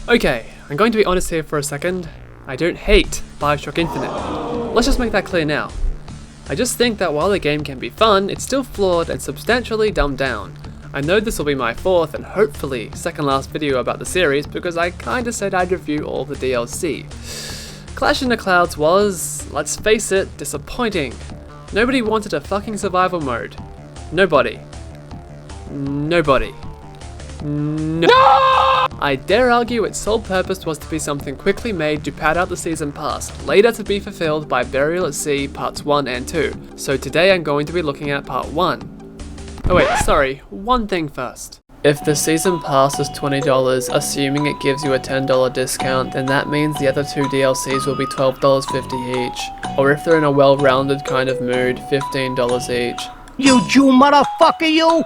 Okay, I'm going to be honest here for a second. I don't hate BioShock Infinite. Let's just make that clear now. I just think that while the game can be fun, it's still flawed and substantially dumbed down. I know this will be my fourth and hopefully second last video about the series because I kinda said I'd review all the DLC. Clash in the Clouds was, let's face it, disappointing. Nobody wanted a fucking survival mode. Nobody. No! I dare argue its sole purpose was to be something quickly made to pad out the season pass, later to be fulfilled by Burial at Sea parts 1 and 2. So today I'm going to be looking at part 1. Oh wait, sorry, one thing first. If the season pass is $20, assuming it gives you a $10 discount, then that means the other two DLCs will be $12.50 each. Or if they're in a well-rounded kind of mood, $15 each. You Jew motherfucker, you!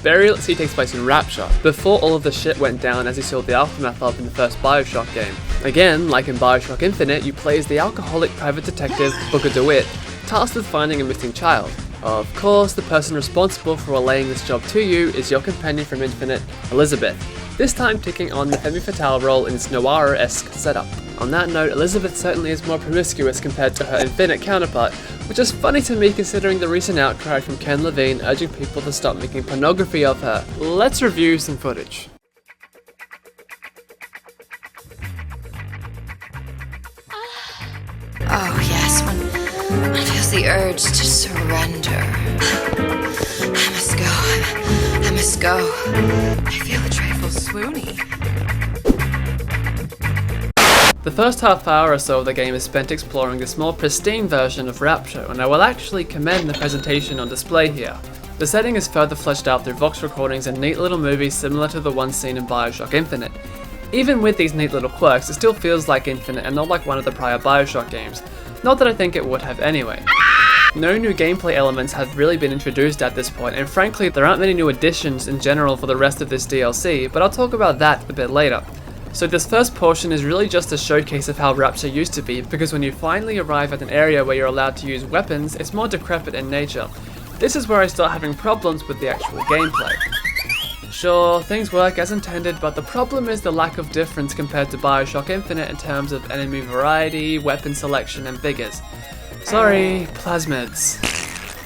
Burial at Sea takes place in Rapture, before all of the shit went down as you saw the aftermath of in the first BioShock game. Again, like in BioShock Infinite, you play as the alcoholic private detective Booker DeWitt, tasked with finding a missing child. Of course, the person responsible for relaying this job to you is your companion from Infinite, Elizabeth, this time taking on the femme fatale role in its noir-esque setup. On that note, Elizabeth certainly is more promiscuous compared to her Infinite counterpart, which is funny to me considering the recent outcry from Ken Levine urging people to stop making pornography of her. Let's review some footage. Oh yes, one feels the urge to surrender. I must go. I must go. I feel a trifle swoony. The first half hour or so of the game is spent exploring this more pristine version of Rapture, and I will actually commend the presentation on display here. The setting is further fleshed out through vox recordings and neat little movies similar to the one seen in BioShock Infinite. Even with these neat little quirks, it still feels like Infinite and not like one of the prior BioShock games. Not that I think it would have anyway. No new gameplay elements have really been introduced at this point, and frankly there aren't many new additions in general for the rest of this DLC, but I'll talk about that a bit later. So this first portion is really just a showcase of how Rapture used to be, because when you finally arrive at an area where you're allowed to use weapons, it's more decrepit in nature. This is where I start having problems with the actual gameplay. Sure, things work as intended, but the problem is the lack of difference compared to BioShock Infinite in terms of enemy variety, weapon selection, and figures. Sorry, plasmids.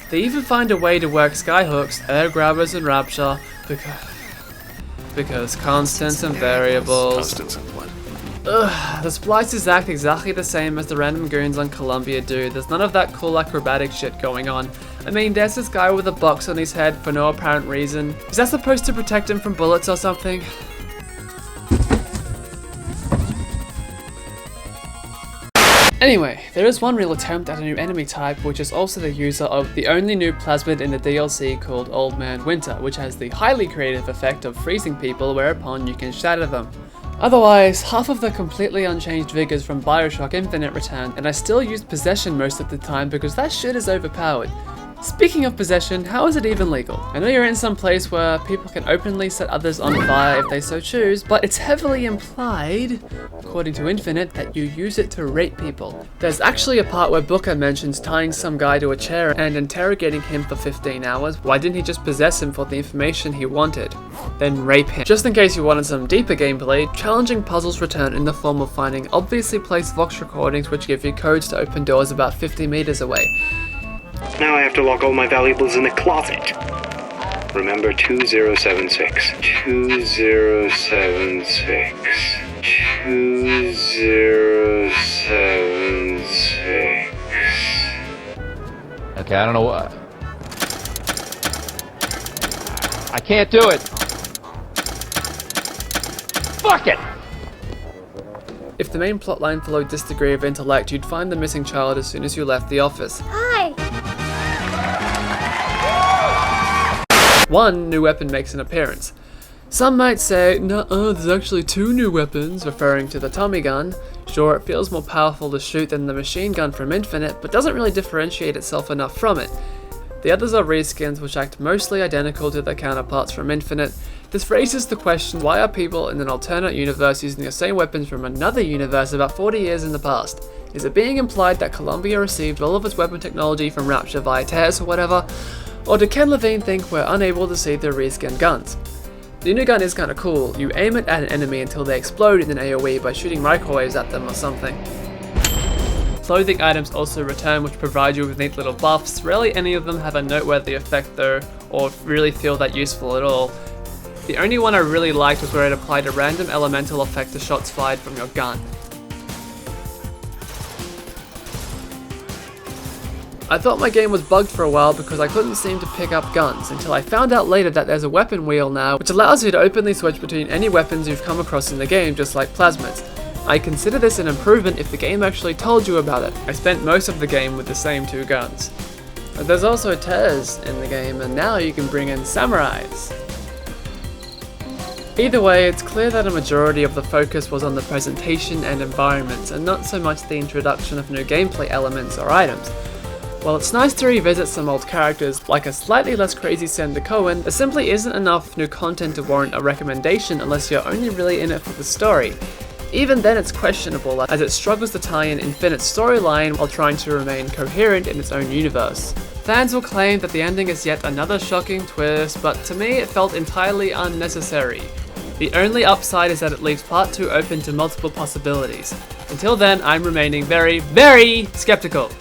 They even find a way to work skyhooks, air grabbers, and Rapture, because constants and variables. Constants and what? Ugh, the splices act exactly the same as the random goons on Columbia do. There's none of that cool acrobatic shit going on. I mean, there's this guy with a box on his head for no apparent reason. Is that supposed to protect him from bullets or something? Anyway, there is one real attempt at a new enemy type, which is also the user of the only new plasmid in the DLC called Old Man Winter, which has the highly creative effect of freezing people whereupon you can shatter them. Otherwise, half of the completely unchanged vigors from BioShock Infinite return, and I still use possession most of the time because that shit is overpowered. Speaking of possession, how is it even legal? I know you're in some place where people can openly set others on fire if they so choose, but it's heavily implied, according to Infinite, that you use it to rape people. There's actually a part where Booker mentions tying some guy to a chair and interrogating him for 15 hours. Why didn't he just possess him for the information he wanted? Then rape him. Just in case you wanted some deeper gameplay, challenging puzzles return in the form of finding obviously placed vox recordings which give you codes to open doors about 50 meters away. Now I have to lock all my valuables in the closet. Remember 2076. 2076. 2076. Okay, I don't know what. I can't do it. Fuck it! If the main plotline followed this degree of intellect, you'd find the missing child as soon as you left the office. Hi! One new weapon makes an appearance. Some might say, nuh-uh, there's actually two new weapons, referring to the Tommy gun. Sure, it feels more powerful to shoot than the machine gun from Infinite, but doesn't really differentiate itself enough from it. The others are reskins which act mostly identical to their counterparts from Infinite. This raises the question, why are people in an alternate universe using the same weapons from another universe about 40 years in the past? Is it being implied that Columbia received all of its weapon technology from Rapture via tears or whatever? Or did Ken Levine think we're unable to see their reskin guns? The new gun is kinda cool. You aim it at an enemy until they explode in an AoE by shooting microwaves at them or something. Clothing items also return, which provide you with neat little buffs. Rarely any of them have a noteworthy effect though, or really feel that useful at all. The only one I really liked was where it applied a random elemental effect to shots fired from your gun. I thought my game was bugged for a while because I couldn't seem to pick up guns, until I found out later that there's a weapon wheel now, which allows you to openly switch between any weapons you've come across in the game, just like plasmids. I consider this an improvement if the game actually told you about it. I spent most of the game with the same 2 guns. But there's also tears in the game, and now you can bring in samurais. Either way, it's clear that a majority of the focus was on the presentation and environments, and not so much the introduction of new gameplay elements or items. While it's nice to revisit some old characters, like a slightly less crazy Sender Cohen, there simply isn't enough new content to warrant a recommendation unless you're only really in it for the story. Even then it's questionable, as it struggles to tie in Infinite's storyline while trying to remain coherent in its own universe. Fans will claim that the ending is yet another shocking twist, but to me it felt entirely unnecessary. The only upside is that it leaves part 2 open to multiple possibilities. Until then, I'm remaining very, very skeptical.